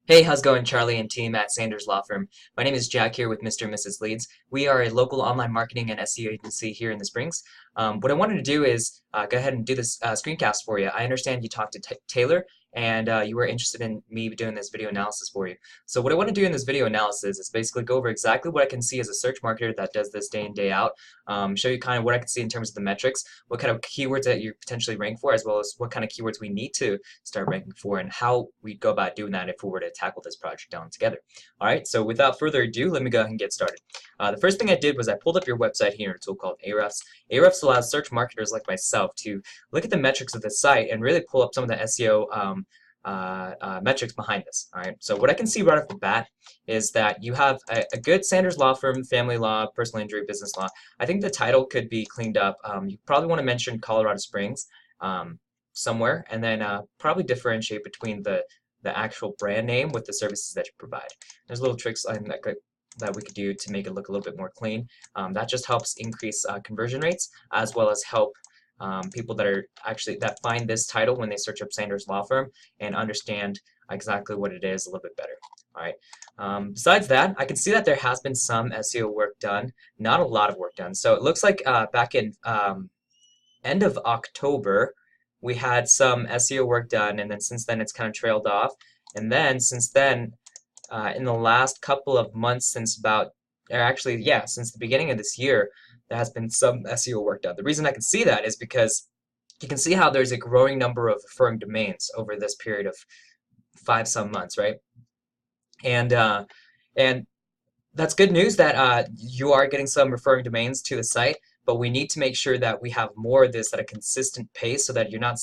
Hey, how's it going, Charlie and team at Sanders Law Firm? My name is Jack here with Mr. and Mrs. Leads. We are a local online marketing and SEO agency here in the Springs. What I wanted to do is go ahead and do this screencast for you. I understand you talked to Taylor and you were interested in me doing this video analysis for you. So what I want to do in this video analysis is basically go over exactly what I can see as a search marketer that does this day in, day out, show you kind of what I can see in terms of the metrics, what kind of keywords that you potentially rank for, as well as what kind of keywords we need to start ranking for and how we go about doing that if we were to tackle this project down together. All right, so without further ado, let me go ahead and get started. The first thing I did was I pulled up your website here in a tool called Ahrefs. Ahrefs allows search marketers like myself to look at the metrics of the site and really pull up some of the SEO metrics behind this. All right, so what I can see right off the bat is that you have a good Sanders Law Firm, family law, personal injury, business law. I think the title could be cleaned up. You probably want to mention Colorado Springs somewhere, and then probably differentiate between the actual brand name with the services that you provide. There's little tricks that we could do to make it look a little bit more clean. That just helps increase conversion rates, as well as help people that find this title when they search up Sanders Law Firm and understand exactly what it is a little bit better. All right. Besides that, I can see that there has been some SEO work done, not a lot of work done. So it looks like back in end of October, we had some SEO work done, and then since then it's kind of trailed off. And then since then, in the last couple of months, since the beginning of this year, there has been some SEO work done. The reason I can see that is because you can see how there's a growing number of referring domains over this period of 5-some months, right? And that's good news that you are getting some referring domains to the site, but we need to make sure that we have more of this at a consistent pace so that you're not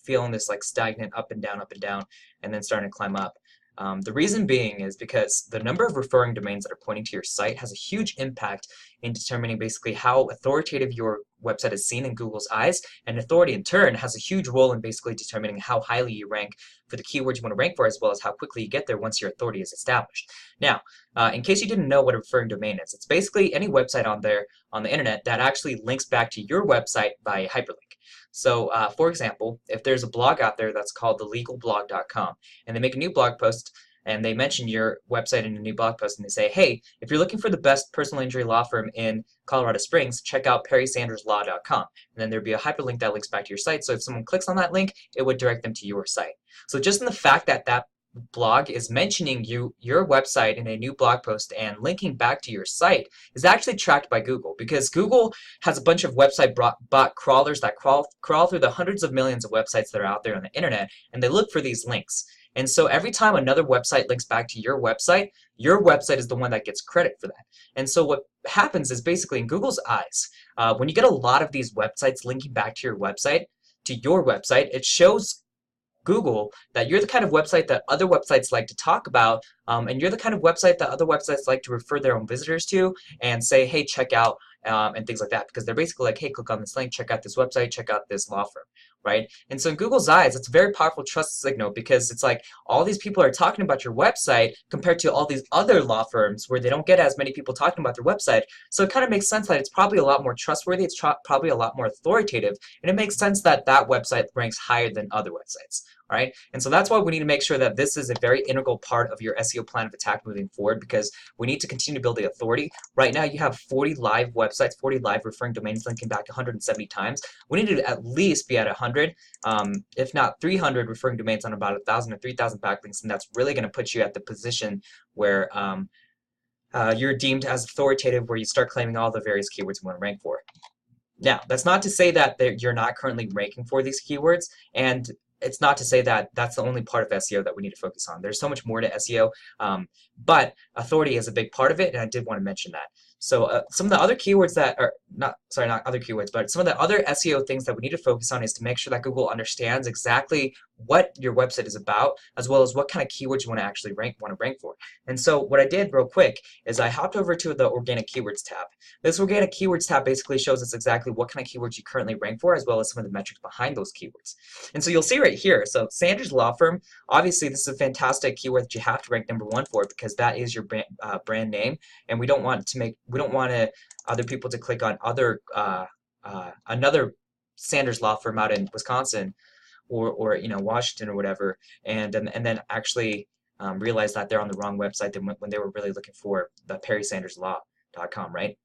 feeling this like stagnant up and down, and then starting to climb up. The reason being is because the number of referring domains that are pointing to your site has a huge impact in determining basically how authoritative your website is seen in Google's eyes, and authority in turn has a huge role in basically determining how highly you rank for the keywords you want to rank for, as well as how quickly you get there once your authority is established. Now, in case you didn't know what a referring domain is, it's basically any website on the internet that actually links back to your website by a hyperlink. So, for example, if there's a blog out there that's called thelegalblog.com, and they make a new blog post and they mention your website in a new blog post, and they say, hey, if you're looking for the best personal injury law firm in Colorado Springs, check out perrysanderslaw.com. And then there'd be a hyperlink that links back to your site. So if someone clicks on that link, it would direct them to your site. So just in the fact that that blog is mentioning your website in a new blog post and linking back to your site is actually tracked by Google, because Google has a bunch of website bot crawlers that crawl through the hundreds of millions of websites that are out there on the internet, and they look for these links. And so every time another website links back to your website is the one that gets credit for that. And so what happens is basically in Google's eyes, when you get a lot of these websites linking back to your website, it shows Google that you're the kind of website that other websites like to talk about, and you're the kind of website that other websites like to refer their own visitors to and say, hey, check out, and things like that, because they're basically like, hey, click on this link, check out this website, check out this law firm, right? And so in Google's eyes, it's a very powerful trust signal, because it's like all these people are talking about your website compared to all these other law firms where they don't get as many people talking about their website. So it kind of makes sense that it's probably a lot more trustworthy, it's probably a lot more authoritative, and it makes sense that that website ranks higher than other websites. All right, and so that's why we need to make sure that this is a very integral part of your SEO plan of attack moving forward, because we need to continue to build the authority. Right now, you have 40 live websites, 40 live referring domains linking back 170 times. We need to at least be at 100, if not 300 referring domains on about 1,000 or 3,000 backlinks, and that's really going to put you at the position where you're deemed as authoritative, where you start claiming all the various keywords you want to rank for. Now, that's not to say that you're not currently ranking for these keywords, and it's not to say that that's the only part of SEO that we need to focus on. There's so much more to SEO, but authority is a big part of it, and I did want to mention that. So some of the other keywords that are not other keywords, but some of the other SEO things that we need to focus on is to make sure that Google understands exactly what your website is about, as well as what kind of keywords you want to actually rank for. And so what I did real quick is I hopped over to the Organic Keywords tab. This Organic Keywords tab basically shows us exactly what kind of keywords you currently rank for, as well as some of the metrics behind those keywords. And so you'll see right here, so Sanders Law Firm, obviously this is a fantastic keyword that you have to rank #1 for, because that is your brand name, and we don't want other people to click on another Sanders Law Firm out in Wisconsin or Washington or whatever, and then actually realize that they're on the wrong website than when they were really looking for the perrysanderslaw.com, right?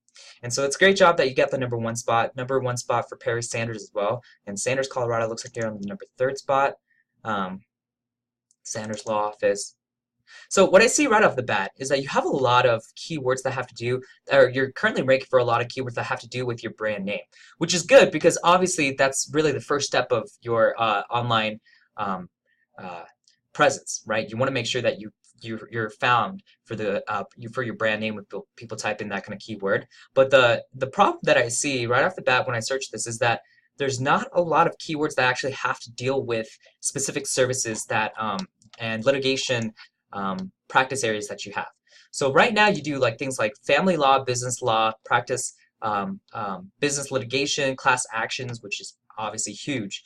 And so it's a great job that you get the #1 spot. #1 spot for Perry Sanders as well. And Sanders, Colorado looks like they're on the #3 spot. Sanders Law Office. So what I see right off the bat is that you have a lot of keywords that have to do, or you're currently ranking for a lot of keywords that have to do with your brand name, which is good because obviously that's really the first step of your online uh, presence, right? You want to make sure that you're found for the for your brand name when people type in that kind of keyword. But the problem that I see right off the bat when I search this is that there's not a lot of keywords that actually have to deal with specific services that and litigation practice areas that you have. So right now you do like things like family law, business law, practice, business litigation, class actions, which is obviously huge,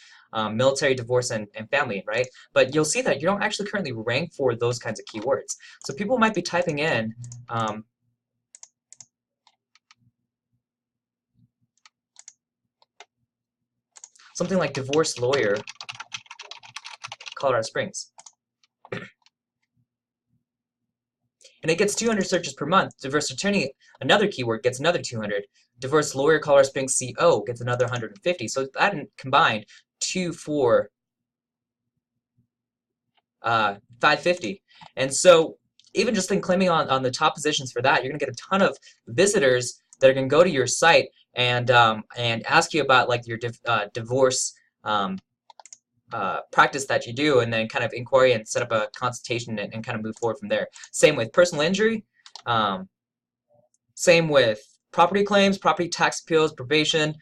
military, divorce, and family, right? But you'll see that you don't actually currently rank for those kinds of keywords. So people might be typing in something like divorce lawyer, Colorado Springs. And it gets 200 searches per month. Divorce attorney, another keyword, gets another 200. Divorce lawyer, Colorado Springs CO, gets another 150. So that combined, 2, 4, 550. And so even just in claiming on the top positions for that, you're going to get a ton of visitors that are going to go to your site and ask you about like your divorce practice that you do, and then kind of inquiry and set up a consultation and kind of move forward from there. Same with personal injury, same with property claims, property tax appeals, probation,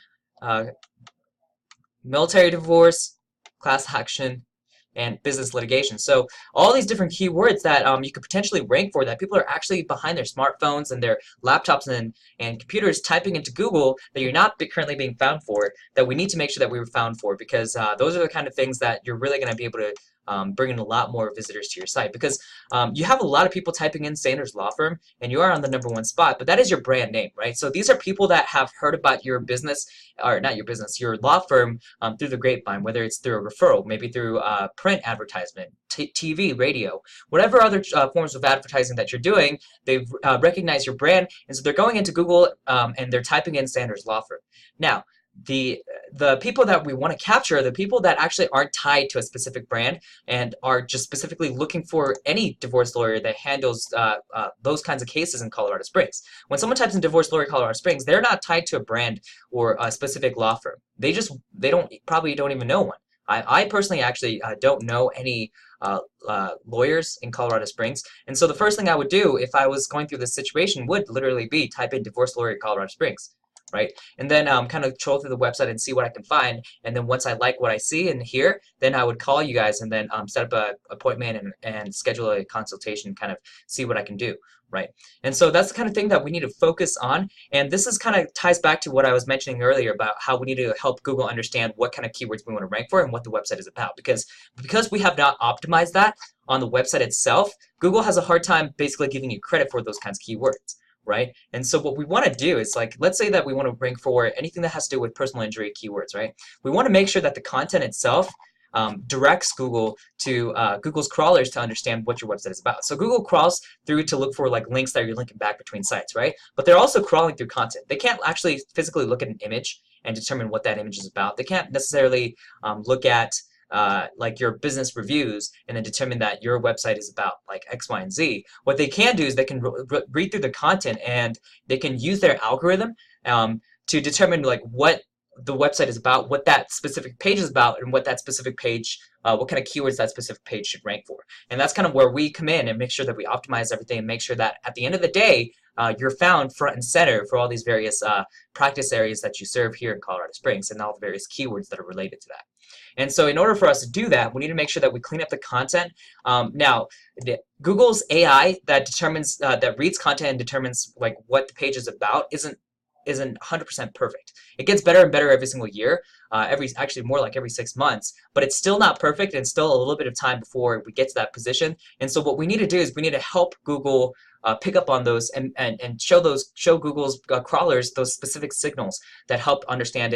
military divorce, class action, and business litigation. So all these different keywords that you could potentially rank for, that people are actually behind their smartphones and their laptops and computers typing into Google that you're not currently being found for, that we need to make sure that we were found for, because those are the kind of things that you're really going to be able to bring in a lot more visitors to your site, because you have a lot of people typing in Sanders Law Firm and you are on the #1 spot, but that is your brand name, right? So these are people that have heard about your business, or not your business, your law firm through the grapevine, whether it's through a referral, maybe through print advertisement, TV, radio, whatever other forms of advertising that you're doing. They've recognized your brand, and so they're going into Google and they're typing in Sanders Law Firm. Now, the people that we want to capture are the people that actually aren't tied to a specific brand and are just specifically looking for any divorce lawyer that handles those kinds of cases in Colorado Springs. When someone types in divorce lawyer Colorado Springs, they're not tied to a brand or a specific law firm. They probably don't even know one. I personally actually don't know any lawyers in Colorado Springs, and so the first thing I would do if I was going through this situation would literally be type in divorce lawyer Colorado Springs. Right? And then kind of troll through the website and see what I can find. And then once I like what I see and hear, then I would call you guys and then set up an appointment and schedule a consultation, kind of see what I can do. Right? And so that's the kind of thing that we need to focus on. And this is kind of ties back to what I was mentioning earlier about how we need to help Google understand what kind of keywords we want to rank for and what the website is about. Because we have not optimized that on the website itself, Google has a hard time basically giving you credit for those kinds of keywords. Right? And so what we want to do is, like, let's say that we want to rank for anything that has to do with personal injury keywords, right? We want to make sure that the content itself directs Google to Google's crawlers to understand what your website is about. So Google crawls through to look for like links that you're linking back between sites, right? But they're also crawling through content. They can't actually physically look at an image and determine what that image is about. They can't necessarily look at like your business reviews and then determine that your website is about like X, Y, and Z. What they can do is they can read through the content and they can use their algorithm to determine like what the website is about, what that specific page is about, and what that specific page, what kind of keywords that specific page should rank for. And that's kind of where we come in and make sure that we optimize everything and make sure that at the end of the day, you're found front and center for all these various practice areas that you serve here in Colorado Springs and all the various keywords that are related to that. And so in order for us to do that, we need to make sure that we clean up the content. Now, Google's AI that determines, that reads content and determines like what the page is about isn't 100% perfect. It gets better and better every single year. actually more like every 6 months, but it's still not perfect and still a little bit of time before we get to that position. And so what we need to do is we need to help Google pick up on those and show Google's crawlers those specific signals that help understand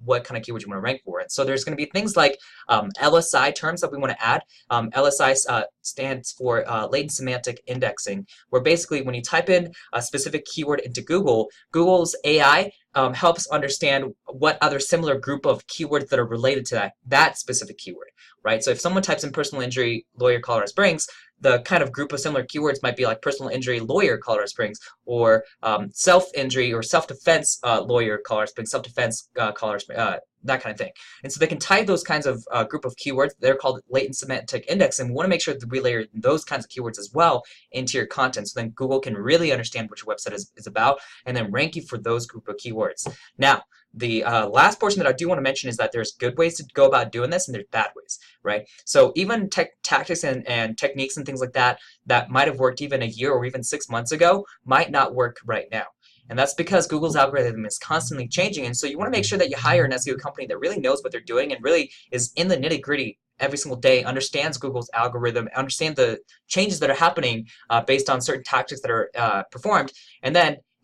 what kind of keywords you want to rank for. And so there's going to be things like LSI terms that we want to add. LSI stands for latent semantic indexing, where basically when you type in a specific keyword into Google, Google's AI helps understand what other similar group of keywords that are related to that specific keyword, right? So if someone types in personal injury lawyer Colorado Springs, the kind of group of similar keywords might be like personal injury lawyer Colorado Springs, or self-injury or self-defense lawyer Colorado Springs, self-defense Colorado Springs, that kind of thing. And so they can tie those kinds of group of keywords. They're called latent semantic index, and we want to make sure that we layer those kinds of keywords as well into your content, so then Google can really understand what your website is about and then rank you for those group of keywords. Now, the last portion that I do want to mention is that there's good ways to go about doing this and there's bad ways, right? So even tactics and techniques and things like that that might have worked even a year or even 6 months ago might not work right now. And that's because Google's algorithm is constantly changing. And so you want to make sure that you hire an SEO company that really knows what they're doing and really is in the nitty-gritty every single day, understands Google's algorithm, understand the changes that are happening based on certain tactics that are performed,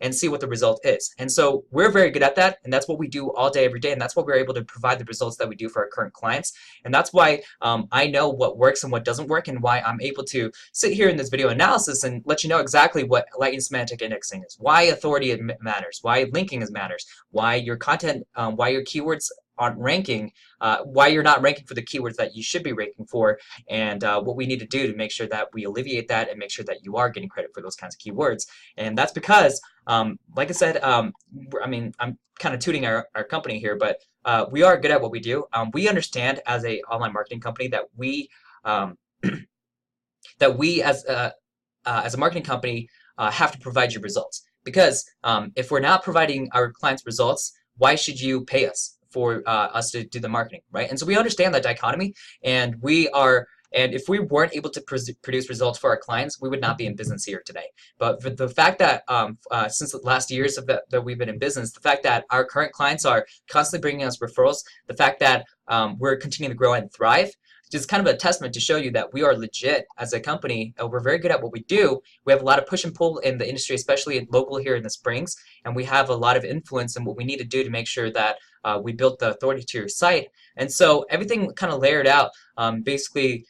and see what the result is. And so we're very good at that, and that's what we do all day, every day, and that's what we're able to provide the results that we do for our current clients. And that's why I know what works and what doesn't work, and why I'm able to sit here in this video analysis and let you know exactly what latent semantic indexing is, why authority matters, why linking matters, why your content, why your keywords aren't ranking, why you're not ranking for the keywords that you should be ranking for, and what we need to do to make sure that we alleviate that and make sure that you are getting credit for those kinds of keywords. And that's because, like I said, I mean, I'm kind of tooting our company here, but we are good at what we do. We understand as a online marketing company that we as a marketing company have to provide you results, because if we're not providing our clients results, why should you pay us for us to do the marketing, right? And so we understand that dichotomy, and if we weren't able to produce results for our clients, we would not be in business here today. But for the fact that since the last years that we've been in business, the fact that our current clients are constantly bringing us referrals, the fact that we're continuing to grow and thrive, just kind of a testament to show you that we are legit as a company. We're very good at what we do. We have a lot of push and pull in the industry, especially local here in the Springs, and we have a lot of influence in what we need to do to make sure that we built the authority to your site. And so everything kind of layered out basically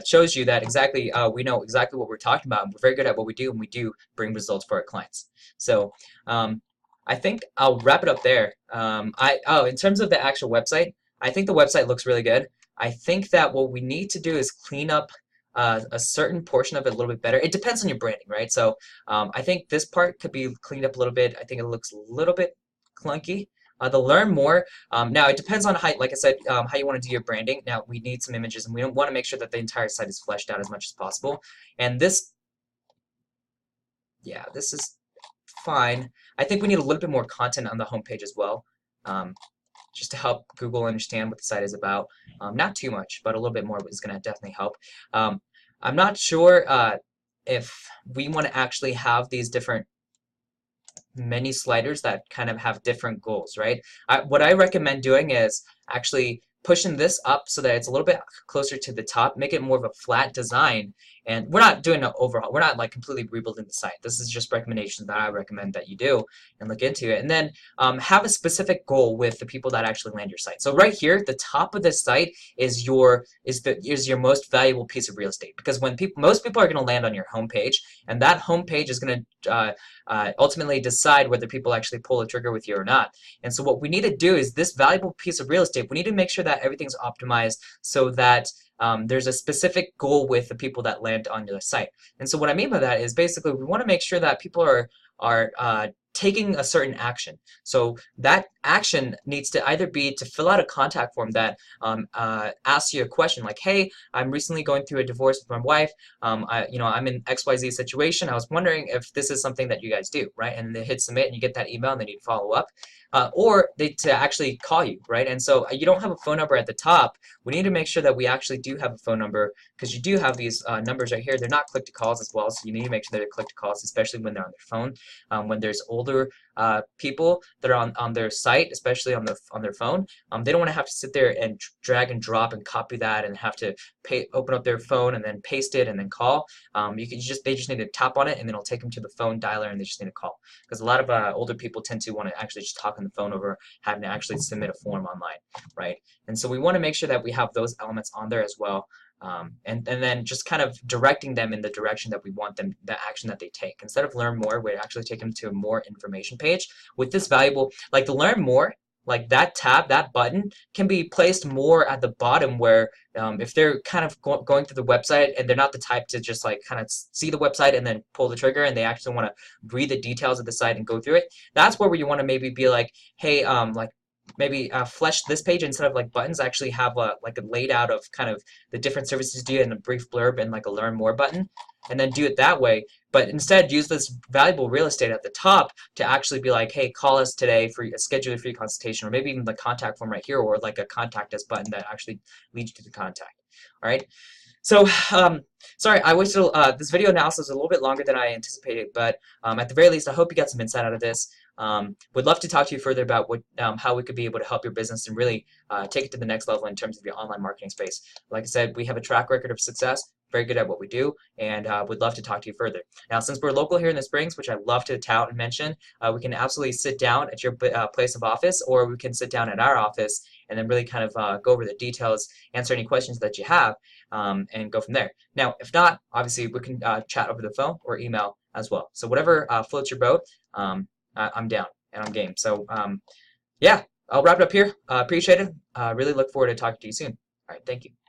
shows you that exactly we know exactly what we're talking about, and we're very good at what we do, and we do bring results for our clients. So I think I'll wrap it up there. In terms of the actual website, I think the website looks really good. I think that what we need to do is clean up a certain portion of it a little bit better. It depends on your branding, right? So I think this part could be cleaned up a little bit. I think it looks a little bit clunky. To learn more, now it depends on how, like I said, how you want to do your branding. Now we need some images, and we want to make sure that the entire site is fleshed out as much as possible. And this is fine. I think we need a little bit more content on the homepage as well, just to help Google understand what the site is about. Not too much, but a little bit more is going to definitely help. I'm not sure if we want to actually have these different many sliders that kind of have different goals, right? What I recommend doing is actually pushing this up so that it's a little bit closer to the top, make it more of a flat design. And we're not doing an overhaul. We're not like completely rebuilding the site. This is just recommendations that I recommend that you do and look into it. And then have a specific goal with the people that actually land your site. So right here, the top of this site is your most valuable piece of real estate, because when most people are going to land on your homepage, and that homepage is going to ultimately decide whether people actually pull the trigger with you or not. And so what we need to do is this valuable piece of real estate, we need to make sure that everything's optimized so that there's a specific goal with the people that land on your site. And so what I mean by that is basically we want to make sure that people are taking a certain action. So that action needs to either be to fill out a contact form that asks you a question like, hey, I'm recently going through a divorce with my wife. I'm in XYZ situation. I was wondering if this is something that you guys do, right? And they hit submit, and you get that email, and they need to follow up. Or to actually call you, right? And so you don't have a phone number at the top. We need to make sure that we actually do have a phone number, because you do have these numbers right here. They're not click to calls as well, so you need to make sure they're click to calls, especially when they're on their phone. When there's older people that are on their site, especially on their phone. They don't want to have to sit there and drag and drop and copy that and have to open up their phone and then paste it and then call. They just need to tap on it, and then it'll take them to the phone dialer, and they just need to call. Because a lot of older people tend to want to actually just talk on the phone over having to actually submit a form online, right? And so we want to make sure that we have those elements on there as well. And then just kind of directing them in the direction that we want them, the action that they take. Instead of learn more, we actually take them to a more information page. With this valuable, like the learn more, like that tab, that button can be placed more at the bottom where if they're kind of going through the website and they're not the type to just like kind of see the website and then pull the trigger, and they actually want to read the details of the site and go through it, that's where you want to maybe be like, hey, like maybe flesh this page instead of like buttons, actually have like a laid out of kind of the different services do and a brief blurb and like a learn more button, and then do it that way. But instead use this valuable real estate at the top to actually be like, hey, call us today for schedule a free consultation, or maybe even the contact form right here, or like a contact us button that actually leads you to the contact. All right. So, sorry, I wasted this video analysis is a little bit longer than I anticipated, but at the very least, I hope you got some insight out of this. Would love to talk to you further about what, how we could be able to help your business and really take it to the next level in terms of your online marketing space. Like I said, we have a track record of success, very good at what we do, and would love to talk to you further. Now, since we're local here in the Springs, which I love to tout and mention, we can absolutely sit down at your place of office, or we can sit down at our office and then really kind of go over the details, answer any questions that you have, and go from there. Now, if not, obviously we can chat over the phone or email as well. So whatever floats your boat, I'm down and I'm game. So yeah, I'll wrap it up here. Appreciate it. Really look forward to talking to you soon. All right, thank you.